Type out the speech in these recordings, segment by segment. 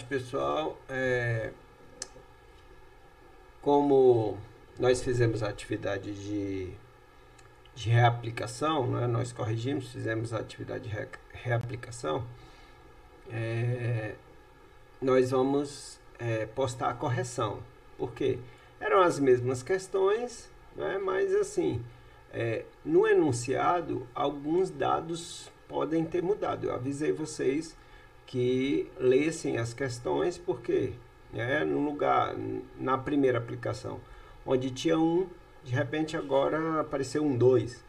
tarde, pessoal. Como nós fizemos a atividade de reaplicação, né? Nós corrigimos, fizemos a atividade de reaplicação, nós vamos postar a correção. Por quê? Eram as mesmas questões, né? Mas assim, no enunciado, alguns dados podem ter mudado. Eu avisei vocês que lessem as questões, porque no lugar, na primeira aplicação, onde tinha um, de repente agora apareceu um 2,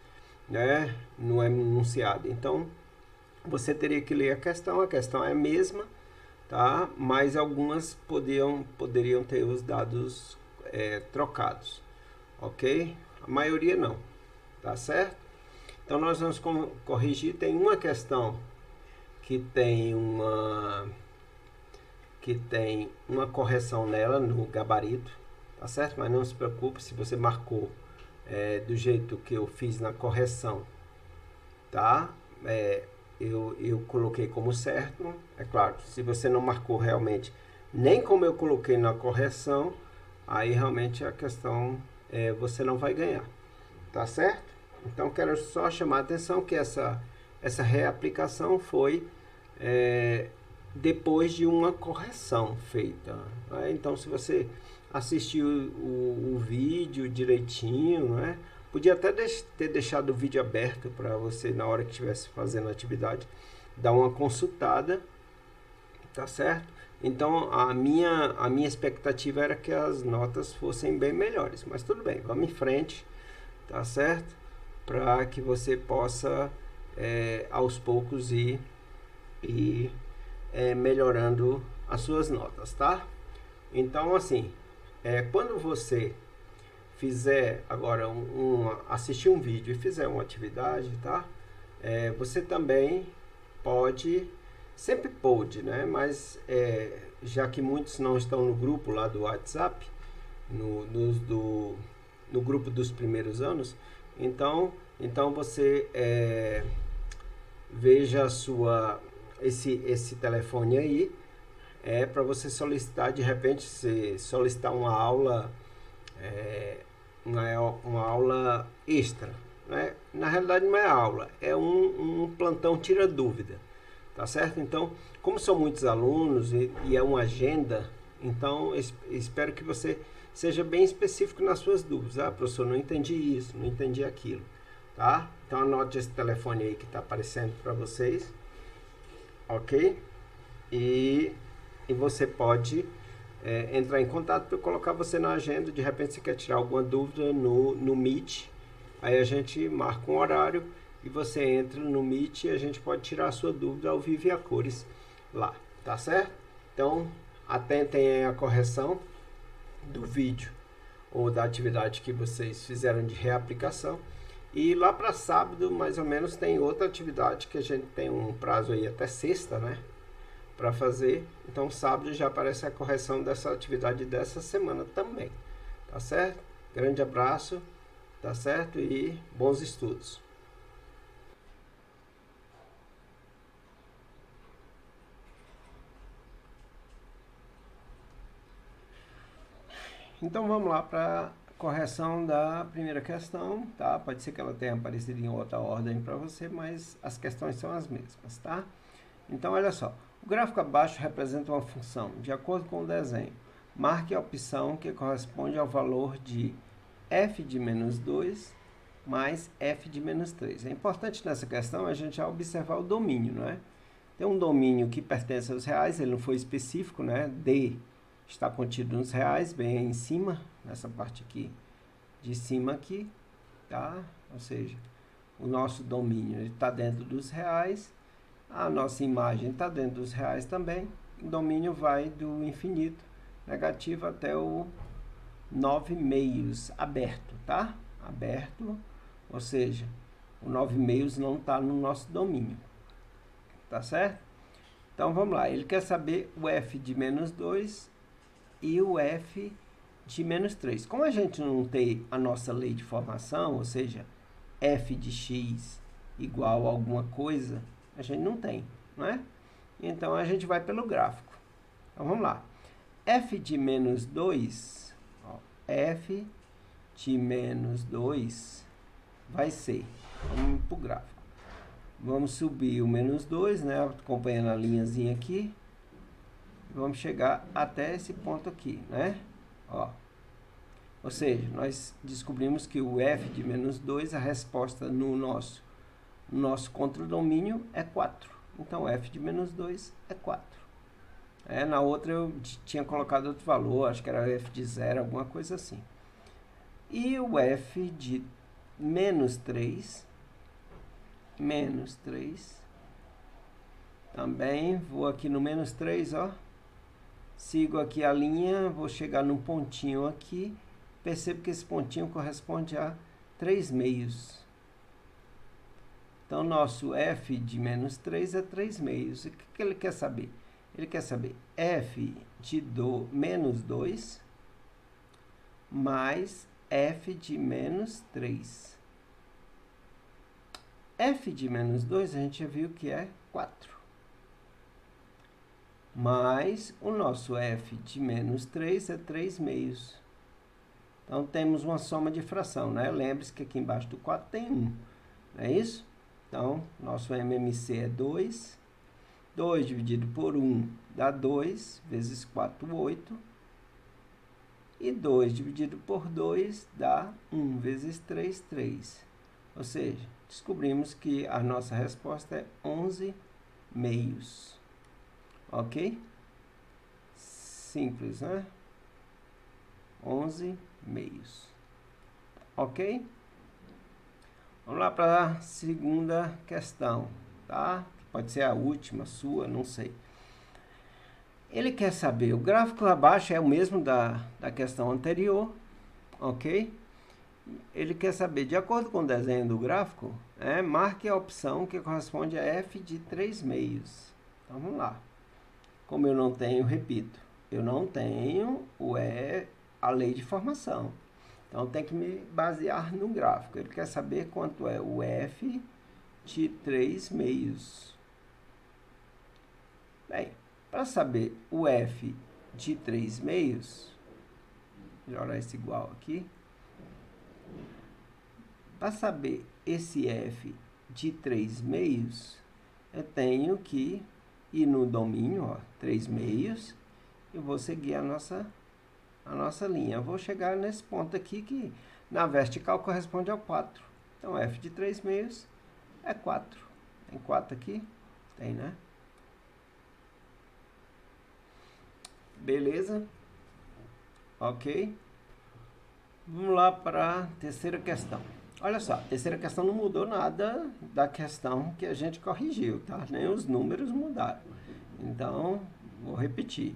né, no enunciado. Então, você teria que ler a questão é a mesma, tá? Mas algumas poderiam ter os dados trocados, ok? A maioria não, tá certo? Então, nós vamos corrigir. Tem uma questão que tem uma correção nela no gabarito, tá certo? Mas não se preocupe, se você marcou do jeito que eu fiz na correção, tá? Eu coloquei como certo. É claro, se você não marcou realmente nem como eu coloquei na correção, aí realmente a questão você não vai ganhar, tá certo? Então quero só chamar a atenção que essa reaplicação foi depois de uma correção feita, né? Então, se você assistiu o vídeo direitinho, né? Podia até ter deixado o vídeo aberto para você, na hora que estivesse fazendo a atividade, dar uma consultada, tá certo? Então, a minha expectativa era que as notas fossem bem melhores, mas tudo bem, vamos em frente, tá certo? Para que você possa, aos poucos, ir melhorando as suas notas, tá? Então, assim, quando você fizer agora assistir um vídeo e fizer uma atividade, tá? Você também sempre pode, né? Mas já que muitos não estão no grupo lá do WhatsApp, no grupo dos primeiros anos, então você veja esse telefone aí, para você solicitar, de repente, solicitar uma aula, uma aula extra, né? Na realidade não é aula, é um plantão tira dúvida, tá certo? Então, como são muitos alunos e é uma agenda, então espero que você seja bem específico nas suas dúvidas. Ah, professor, não entendi isso, não entendi aquilo, tá? Então anote esse telefone aí que está aparecendo para vocês, ok? E você pode entrar em contato para eu colocar você na agenda. De repente você quer tirar alguma dúvida no Meet, aí a gente marca um horário e você entra no Meet e a gente pode tirar a sua dúvida ao vivo e a cores lá, tá certo? Então, atentem a correção do vídeo ou da atividade que vocês fizeram de reaplicação. E lá para sábado, mais ou menos, tem outra atividade que a gente tem um prazo aí até sexta, né, para fazer. Então, sábado já aparece a correção dessa atividade dessa semana também, tá certo? Grande abraço, tá certo? E bons estudos. Então, vamos lá para correção da primeira questão, tá? Pode ser que ela tenha aparecido em outra ordem para você, mas as questões são as mesmas, tá? Então, olha só. O gráfico abaixo representa uma função. De acordo com o desenho, marque a opção que corresponde ao valor de f de menos 2 mais f de menos 3. É importante nessa questão a gente já observar o domínio, não é? Tem um domínio que pertence aos reais, ele não foi específico, né? D está contido nos reais, bem aí em cima, nessa parte aqui, de cima aqui, tá? Ou seja, o nosso domínio está dentro dos reais, a nossa imagem está dentro dos reais também, o domínio vai do infinito negativo até o 9 meios, aberto, tá? Aberto, ou seja, o 9 meios não está no nosso domínio, tá certo? Então, vamos lá, ele quer saber o f de menos 2 e o f de menos 3. Como a gente não tem a nossa lei de formação, ou seja, f de x igual a alguma coisa, a gente não tem, não é? Então, a gente vai pelo gráfico, Então, vamos lá. F de menos 2, ó, F de menos 2 vai ser, vamos para o gráfico. Vamos subir o menos 2, né? Acompanhando a linhazinha aqui. Vamos chegar até esse ponto aqui, né? Ó. Ou seja, nós descobrimos que o f de menos 2, a resposta no nosso contradomínio é 4. Então, f de menos 2 é 4. Na outra eu tinha colocado outro valor, acho que era f de 0, alguma coisa assim. E o f de menos 3, também vou aqui no menos 3, ó. Sigo aqui a linha, vou chegar num pontinho aqui. Percebo que esse pontinho corresponde a 3 meios. Então, nosso f de menos 3 é 3 meios. O que ele quer saber? Ele quer saber f de menos 2 mais f de menos 3. F de menos 2 a gente já viu que é 4. Mais o nosso f de menos 3 é 3 meios. Então, temos uma soma de fração, né? Lembre-se que aqui embaixo do 4 tem 1, não é isso? Então, nosso MMC é 2. 2 dividido por 1 dá 2, vezes 4, 8. E 2 dividido por 2 dá 1, vezes 3, 3. Ou seja, descobrimos que a nossa resposta é 11 meios. Ok? Simples, né? 11 meios. Ok? Vamos lá para a segunda questão, tá? Pode ser a última sua, não sei. Ele quer saber, o gráfico abaixo é o mesmo da questão anterior, ok? Ele quer saber, de acordo com o desenho do gráfico, marque a opção que corresponde a f de 3 meios. Então, vamos lá. Como eu não tenho, repito, eu não tenho a lei de formação. Então, tem que me basear no gráfico. Ele quer saber quanto é o f de 3 meios. Bem, para saber o f de 3 meios, melhorar esse igual aqui. Para saber esse f de 3 meios, eu tenho que ir no domínio, ó, 3 meios, e vou seguir a nossa linha. Eu vou chegar nesse ponto aqui que na vertical corresponde ao 4. Então, f de 3 meios é 4. Tem 4 aqui? Tem, né? Beleza? Ok? Vamos lá para a terceira questão. Olha só, a terceira questão não mudou nada da questão que a gente corrigiu, tá? Nem os números mudaram. Então, vou repetir.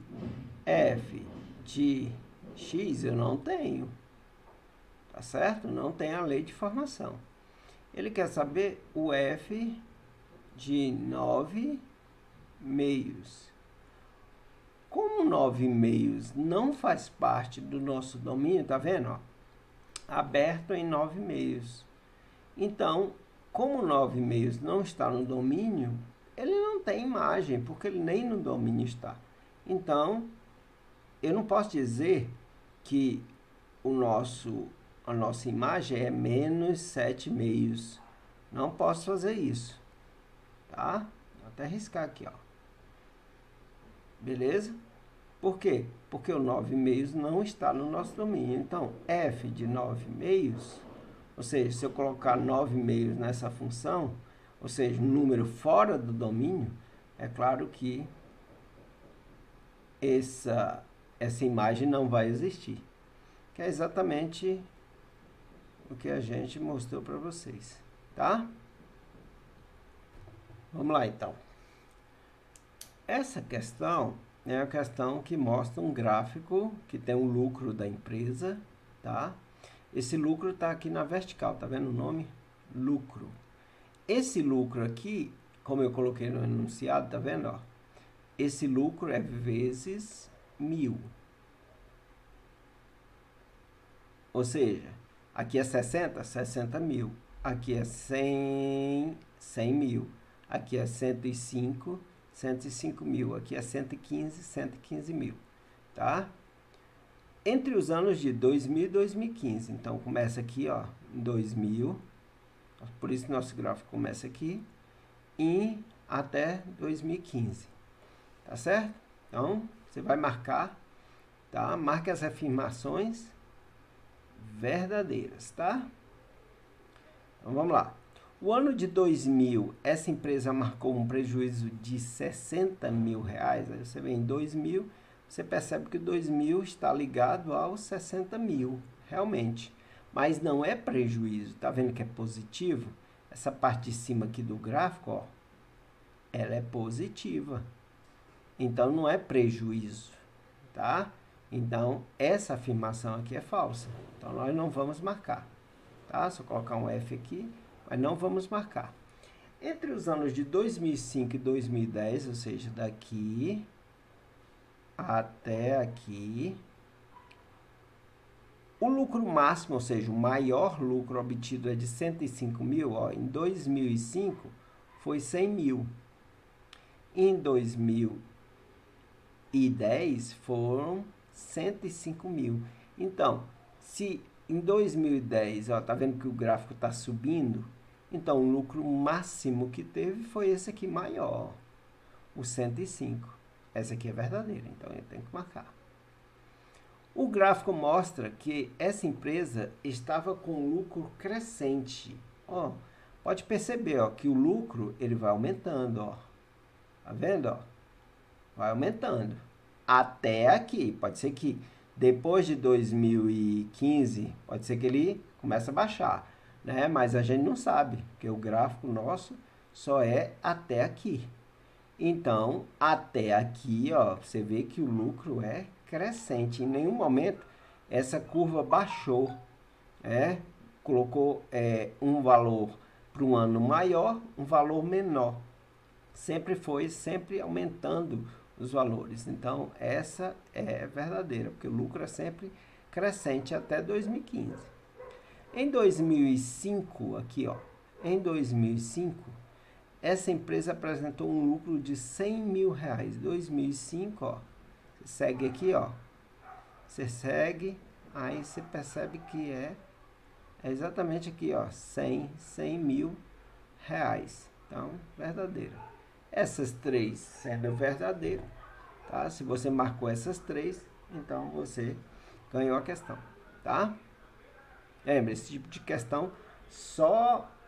F de x eu não tenho. Tá certo? Não tem a lei de formação. Ele quer saber o f de 9 meios. Como 9 meios não faz parte do nosso domínio, tá vendo? Ó? Aberto em 9 meios. Então, como 9 meios não está no domínio, ele não tem imagem, porque ele nem no domínio está. Então, eu não posso dizer que a nossa imagem é menos 7 meios. Não posso fazer isso. Tá? Vou até riscar aqui, ó. Beleza? Por quê? Porque o 9 meios não está no nosso domínio. Então, f de 9 meios, ou seja, se eu colocar 9 meios nessa função, ou seja, um número fora do domínio, é claro que essa imagem não vai existir. Que é exatamente o que a gente mostrou para vocês. Tá? Vamos lá, então. Essa questão é a questão que mostra um gráfico que tem um lucro da empresa, tá? Esse lucro está aqui na vertical, tá vendo o nome? Lucro. Esse lucro aqui, como eu coloquei no enunciado, tá vendo? Ó? Esse lucro é vezes 1000. Ou seja, aqui é 60 mil. Aqui é 100 mil. Aqui é 105, 105 mil. Aqui é 115 mil, tá? Entre os anos de 2000 e 2015. Então, começa aqui, ó, em 2000. Por isso, nosso gráfico começa aqui. E até 2015. Tá certo? Então, você vai marcar, tá? Marque as afirmações verdadeiras, tá? Então, vamos lá. O ano de 2000, essa empresa marcou um prejuízo de 60 mil reais. Aí você vem em 2000, você percebe que o 2000 está ligado aos 60 mil, realmente. Mas não é prejuízo, tá vendo que é positivo? Essa parte de cima aqui do gráfico, ó, ela é positiva. Então, não é prejuízo, tá? Então, essa afirmação aqui é falsa. Então, nós não vamos marcar, tá? Só colocar um F aqui, mas não vamos marcar. Entre os anos de 2005 e 2010, ou seja, daqui até aqui, o lucro máximo, ou seja, o maior lucro obtido é de 105 mil. Ó, em 2005 foi 100 mil. Em 2010 foram 105 mil. Então, se em 2010, ó, tá vendo que o gráfico está subindo? Então, o lucro máximo que teve foi esse aqui maior, o 105. Essa aqui é verdadeira, então eu tenho que marcar. O gráfico mostra que essa empresa estava com lucro crescente. Ó, pode perceber, ó, que o lucro ele vai aumentando, ó. Tá vendo, ó? Vai aumentando até aqui. Pode ser que depois de 2015, pode ser que ele comece a baixar, né? Mas a gente não sabe, porque o gráfico nosso só é até aqui. Então, até aqui, ó, você vê que o lucro é crescente. Em nenhum momento essa curva baixou, colocou um valor para um ano maior, um valor menor. Sempre aumentando os valores. Então, essa é verdadeira, porque o lucro é sempre crescente até 2015. Em 2005, aqui, ó, em 2005, essa empresa apresentou um lucro de 100 mil reais. 2005, ó, você segue aqui, ó, você segue, aí você percebe que é exatamente aqui, ó, 100 mil reais. Então, verdadeira. Essas três sendo verdadeiras, tá? Se você marcou essas três, então você ganhou a questão, tá? Lembra, esse tipo de questão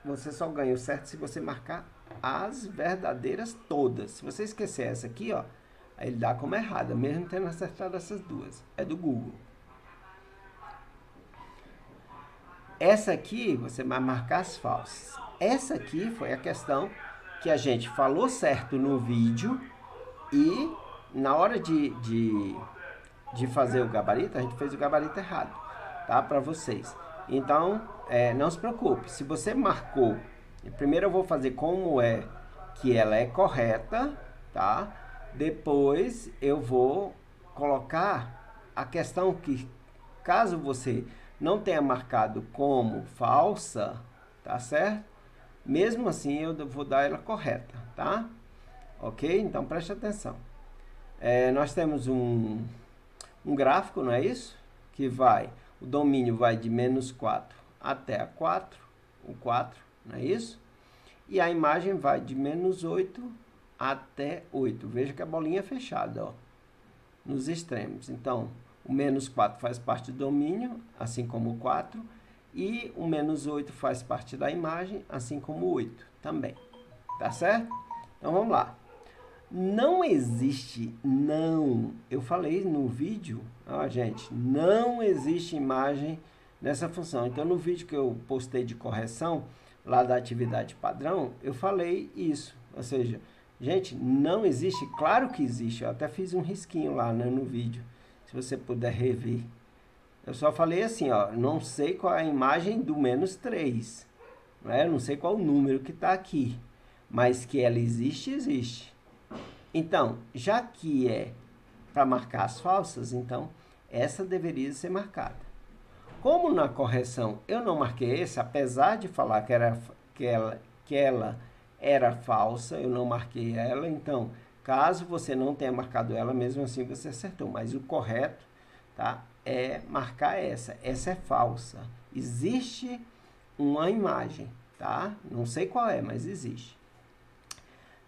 você só ganha o certo se você marcar as verdadeiras todas. Se você esquecer essa aqui, ó, aí ele dá como errada, mesmo tendo acertado essas duas. É do Google. Essa aqui você vai marcar as falsas. Essa aqui foi a questão que a gente falou certo no vídeo e na hora de fazer o gabarito, a gente fez o gabarito errado, tá? Para vocês. Então, não se preocupe. Se você marcou, primeiro eu vou fazer como é que ela é correta, tá? Depois eu vou colocar a questão que, caso você não tenha marcado como falsa, tá certo? Mesmo assim, eu vou dar ela correta, tá? Ok? Então, preste atenção. Nós temos um gráfico, não é isso? Que o domínio vai de menos 4 até a 4, o 4, não é isso? E a imagem vai de menos 8 até 8. Veja que a bolinha é fechada, ó, nos extremos. Então, o menos 4 faz parte do domínio, assim como o 4. E o menos 8 faz parte da imagem, assim como o 8 também. Tá certo? Então, vamos lá. Não existe, eu falei no vídeo, ó, gente, não existe imagem nessa função. Então, no vídeo que eu postei de correção, lá da atividade padrão, eu falei isso. Ou seja, gente, não existe, claro que existe. Eu até fiz um risquinho lá, né, no vídeo, se você puder rever. Eu só falei assim, ó, não sei qual é a imagem do menos 3. Né? Não sei qual o número que está aqui. Mas que ela existe, existe. Então, já que é para marcar as falsas, então essa deveria ser marcada. Como na correção eu não marquei essa, apesar de falar que ela era falsa, eu não marquei ela, então Caso você não tenha marcado ela, mesmo assim você acertou. Mas o correto, tá, é marcar essa. Essa é falsa. Existe uma imagem, tá? Não sei qual é, mas existe.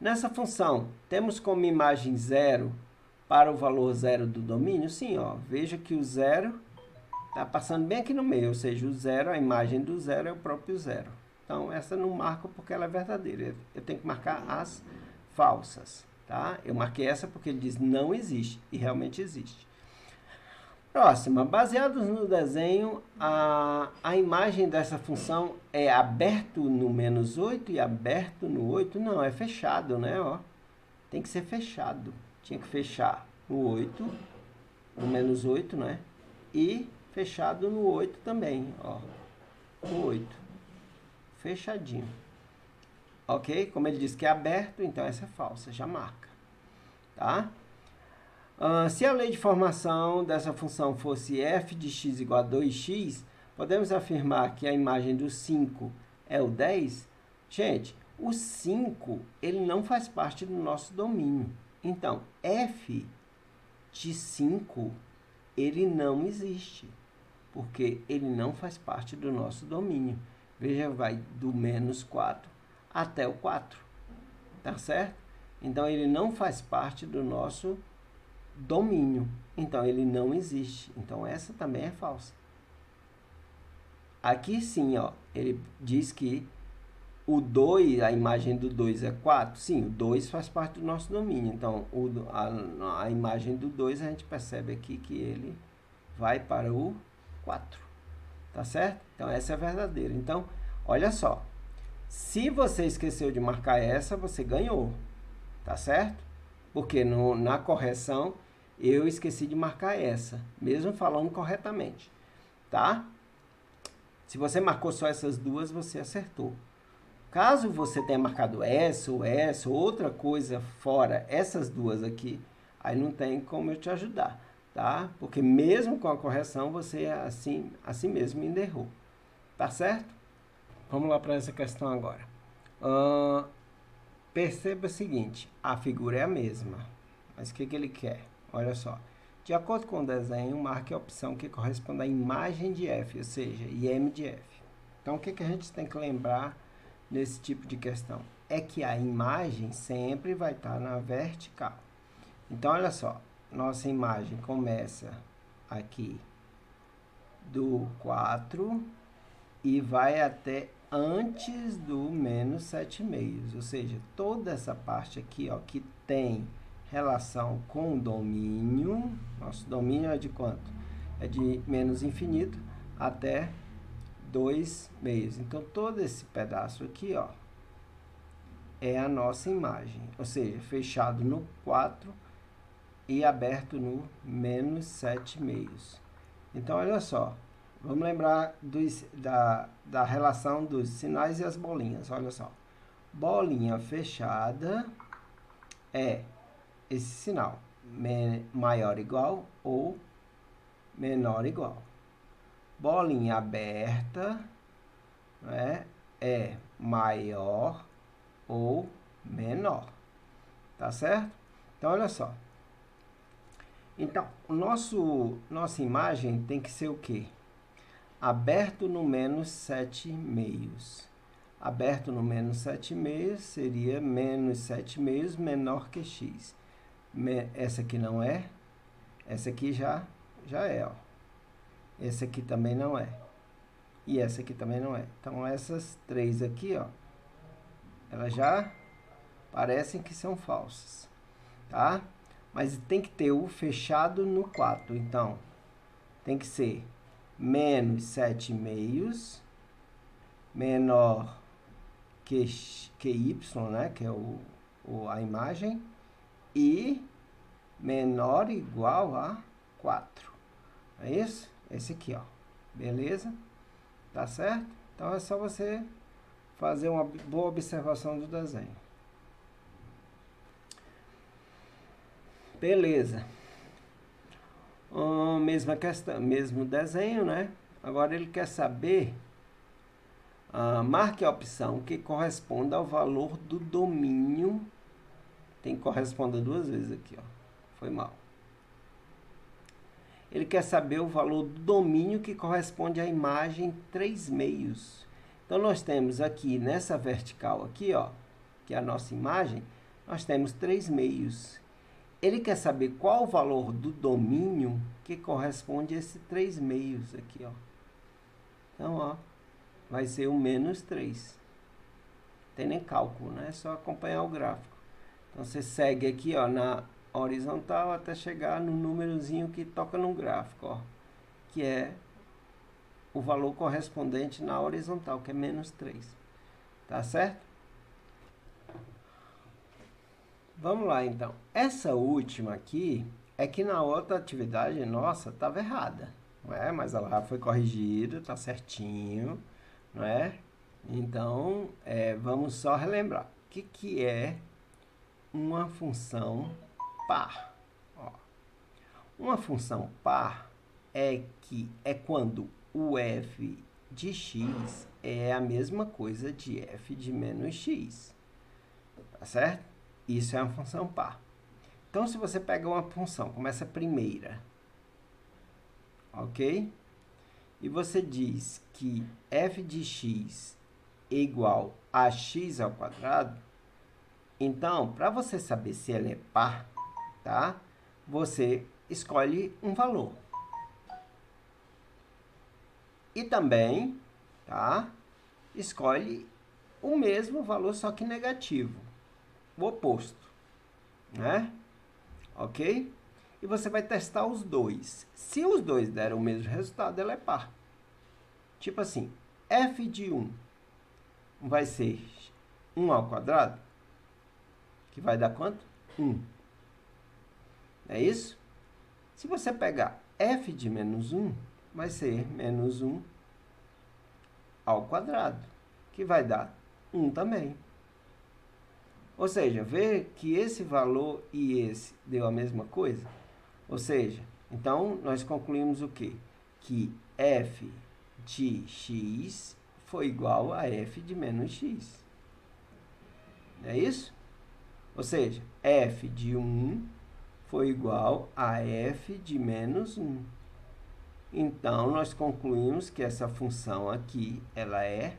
Nessa função, temos como imagem 0 para o valor 0 do domínio? Sim, ó. Veja que o 0 está passando bem aqui no meio, ou seja, o 0, a imagem do 0 é o próprio 0. Então, essa não marco porque ela é verdadeira. Eu tenho que marcar as falsas, tá? Eu marquei essa porque ele diz não existe, e realmente existe. Próxima. Baseados no desenho, a imagem dessa função é aberto no menos 8 e aberto no 8? Não, é fechado, né? Ó, tem que ser fechado. Tinha que fechar no 8, no menos 8, né? E fechado no 8 também, ó. No 8. Fechadinho. Ok? Como ele diz que é aberto, então essa é falsa, já marca. Tá? Se a lei de formação dessa função fosse f de x igual a 2x, podemos afirmar que a imagem do 5 é o 10? Gente, o 5, ele não faz parte do nosso domínio. Então, f de 5, ele não existe, porque ele não faz parte do nosso domínio. Veja, vai do menos 4 até o 4, tá certo? Então, ele não faz parte do nosso domínio. Então, ele não existe. Então, essa também é falsa. Aqui sim, ó, ele diz que o 2, a imagem do 2 é 4. Sim, o 2 faz parte do nosso domínio. Então, a imagem do 2, a gente percebe aqui que ele vai para o 4. Tá certo? Então, essa é a verdadeira. Então, olha só. Se você esqueceu de marcar essa, você ganhou. Tá certo? Porque na correção, eu esqueci de marcar essa, mesmo falando corretamente. Tá? Se você marcou só essas duas, você acertou. Caso você tenha marcado essa ou outra coisa fora essas duas aqui, aí não tem como eu te ajudar, tá? Porque mesmo com a correção, você assim mesmo ainda errou. Tá certo? Vamos lá para essa questão agora. Perceba o seguinte, a figura é a mesma, mas o que ele quer? Olha só. De acordo com o desenho, marque a opção que corresponde à imagem de f, ou seja, IM de f. Então, o que a gente tem que lembrar nesse tipo de questão? É que a imagem sempre vai estar na vertical. Então, olha só, nossa imagem começa aqui do 4 e vai até antes do menos 7/2, ou seja, toda essa parte aqui, ó, que tem relação com o domínio, nosso domínio é de quanto? É de menos infinito até 2/2. Então, todo esse pedaço aqui, ó, é a nossa imagem, ou seja, fechado no 4 e aberto no menos 7/2. Então, olha só, vamos lembrar da relação dos sinais e as bolinhas. Olha só, bolinha fechada é esse sinal, maior ou igual ou menor ou igual. Bolinha aberta, né, é maior ou menor. Tá certo? Então, olha só. Então, nossa imagem tem que ser o quê? Aberto no menos 7/2. Aberto no menos 7/2 seria menos 7/2 menor que x. Essa aqui não é. Essa aqui já é, ó. Essa aqui também não é. E essa aqui também não é. Então, essas três aqui, ó, elas já parecem que são falsas, tá? Mas tem que ter o fechado no 4. Então, tem que ser menos 7/2 menor que y, né? Que é a imagem. E menor ou igual a 4. É isso? Esse aqui, ó. Beleza? Tá certo? Então, é só você fazer uma boa observação do desenho. Beleza. Mesma questão, mesmo desenho, né? Agora ele quer saber, marque a opção que corresponda ao valor do domínio Tem que corresponder duas vezes aqui, ó. Foi mal. Ele quer saber o valor do domínio que corresponde à imagem 3/6. Então, nós temos aqui, nessa vertical aqui, ó, que é a nossa imagem, nós temos 3/6. Ele quer saber qual o valor do domínio que corresponde a esse 3/6 aqui, ó. Então, ó, vai ser o -3. Não tem nem cálculo, né? É só acompanhar o gráfico. Então, você segue aqui, ó, na horizontal até chegar no númerozinho que toca no gráfico, ó, que é o valor correspondente na horizontal, que é -3. Tá certo? Vamos lá, então. Essa última aqui é que na outra atividade, nossa, estava errada, não é? Mas ela já foi corrigida, tá certinho, não é? Então, vamos só relembrar. O que é uma função par? Ó, uma função par é quando o f de x é a mesma coisa de f de menos x. Tá certo? Isso é uma função par. Então, se você pega uma função, como essa primeira, ok? E você diz que f de x é igual a x ao quadrado, então, para você saber se ela é par, tá? Você escolhe um valor. E também, tá? Escolhe o mesmo valor, só que negativo. O oposto, né? Ok? E você vai testar os dois. Se os dois deram o mesmo resultado, ela é par. Tipo assim, f de 1 vai ser 1 ao quadrado, que vai dar quanto? 1. É isso? Se você pegar f de menos 1, vai ser menos 1 ao quadrado, que vai dar 1 também. Ou seja, vê que esse valor e esse deu a mesma coisa? Ou seja, então nós concluímos o quê? Que f de x foi igual a f de menos x. É isso? Ou seja, f de 1 foi igual a f de menos 1. Então, nós concluímos que essa função aqui, ela é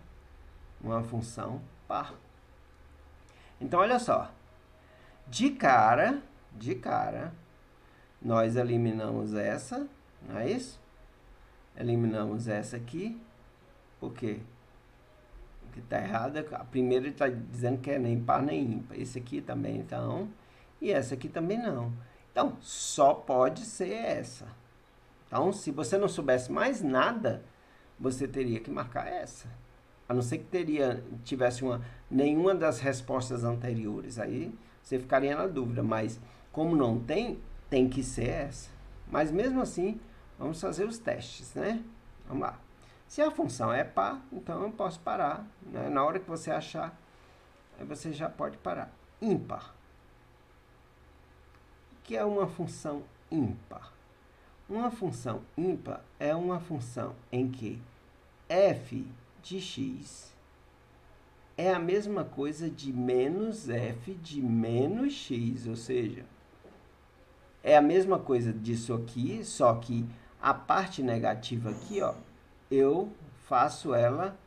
uma função par. Então, olha só. De cara, nós eliminamos essa, não é isso? Eliminamos essa aqui. Por quê? Porque está errada. A primeira está dizendo que é nem par nem ímpar. Esse aqui também, então. E essa aqui também não. Então, só pode ser essa. Então, se você não soubesse mais nada, você teria que marcar essa. A não ser que tivesse nenhuma das respostas anteriores. Aí você ficaria na dúvida. Mas, como não tem que ser essa. Mas, mesmo assim, vamos fazer os testes, né? Vamos lá. Se a função é par, então eu posso parar, né? Na hora que você achar, aí você já pode parar. Ímpar. O que é uma função ímpar? Uma função ímpar é uma função em que f de x é a mesma coisa de menos f de menos x, ou seja, é a mesma coisa disso aqui, só que a parte negativa aqui, ó, eu faço ela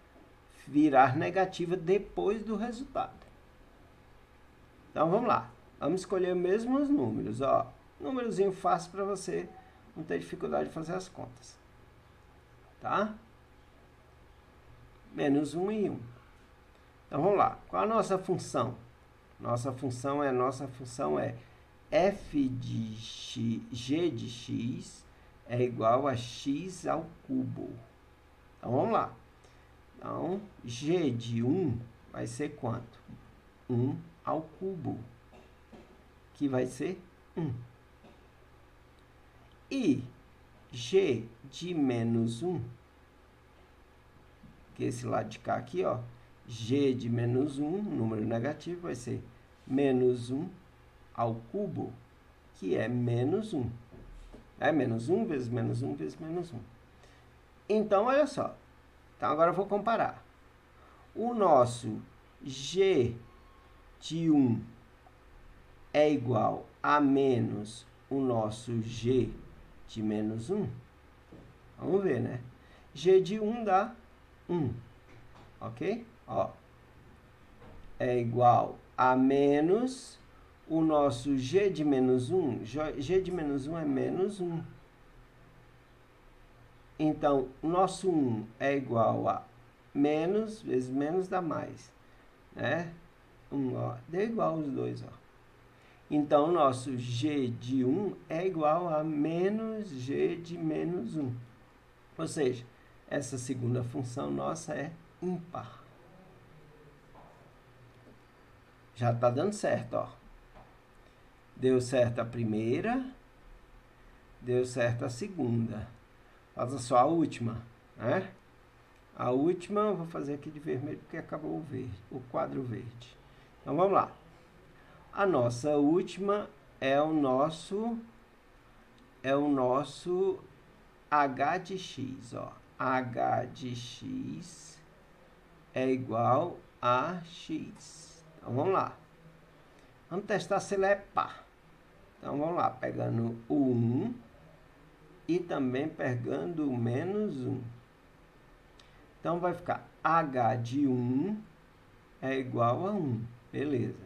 virar negativa depois do resultado. Então, vamos lá. Vamos escolher mesmo os números, ó. Númerozinho fácil para você não ter dificuldade de fazer as contas. Tá? Menos 1 e 1. Então, vamos lá. Qual a nossa função? Nossa função é f de x, g de x é igual a x ao cubo. Então, vamos lá. Então, g de 1 vai ser quanto? 1 ao cubo, que vai ser 1. E g de menos 1, que é esse lado de cá aqui, ó, g de menos 1, número negativo, vai ser menos 1 ao cubo, que é menos 1. É menos 1 vezes menos 1 vezes menos 1. Então, olha só. Então, agora eu vou comparar. O nosso g de 1 é igual a menos o nosso G de menos 1. Vamos ver, né? G de 1 dá 1. Ok? Ó. É igual a menos o nosso G de menos 1. G de menos 1 é menos 1. Então, o nosso 1 é igual a menos vezes menos dá mais, né? 1, ó, deu igual os dois, ó. Então, o nosso G de 1 é igual a menos G de menos 1. Ou seja, essa segunda função nossa é ímpar. Já está dando certo, ó. Deu certo a primeira, deu certo a segunda. Faça só a última, né? A última eu vou fazer aqui de vermelho porque acabou o verde, o quadro verde. Então vamos lá. A nossa última é o nosso H de x, ó. H de x é igual a x. Então vamos lá. Vamos testar se ele é par. Então vamos lá, pegando o 1 e também pegando o menos 1. Então vai ficar H de 1 é igual a 1. Beleza.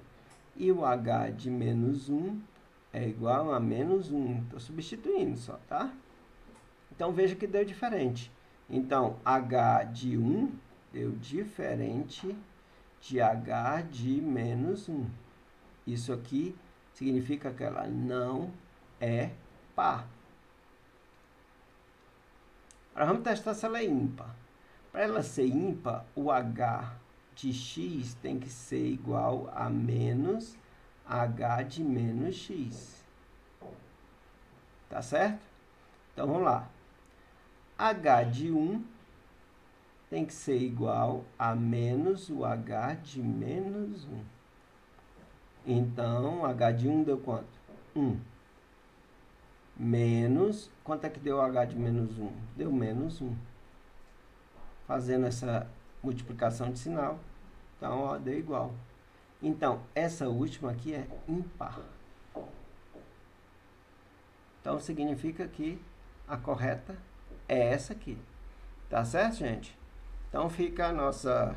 E o H de menos 1 é igual a menos 1. Estou substituindo só, tá? Então veja que deu diferente. Então H de 1 deu diferente de H de menos 1. Isso aqui significa que ela não é par. Agora vamos testar se ela é ímpar. Para ela ser ímpar, o H de x tem que ser igual a menos H de menos x. Tá certo? Então vamos lá. H de 1 tem que ser igual a menos o H de menos 1. Então, H de 1 deu quanto? 1. Menos, quanto é que deu H de menos 1? Deu menos 1. Fazendo essa multiplicação de sinal, então, ó, deu igual. Então, essa última aqui é ímpar. Então, significa que a correta é essa aqui. Tá certo, gente? Então, fica a nossa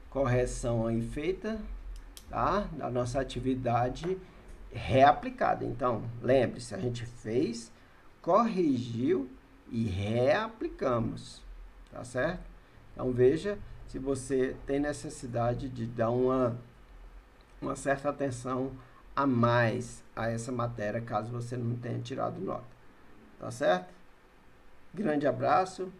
correção aí feita, tá? Da nossa atividade reaplicada. Então, lembre-se, a gente fez, corrigiu e reaplicamos, tá certo? Então, veja se você tem necessidade de dar uma certa atenção a mais a essa matéria, caso você não tenha tirado nota, tá certo? Grande abraço.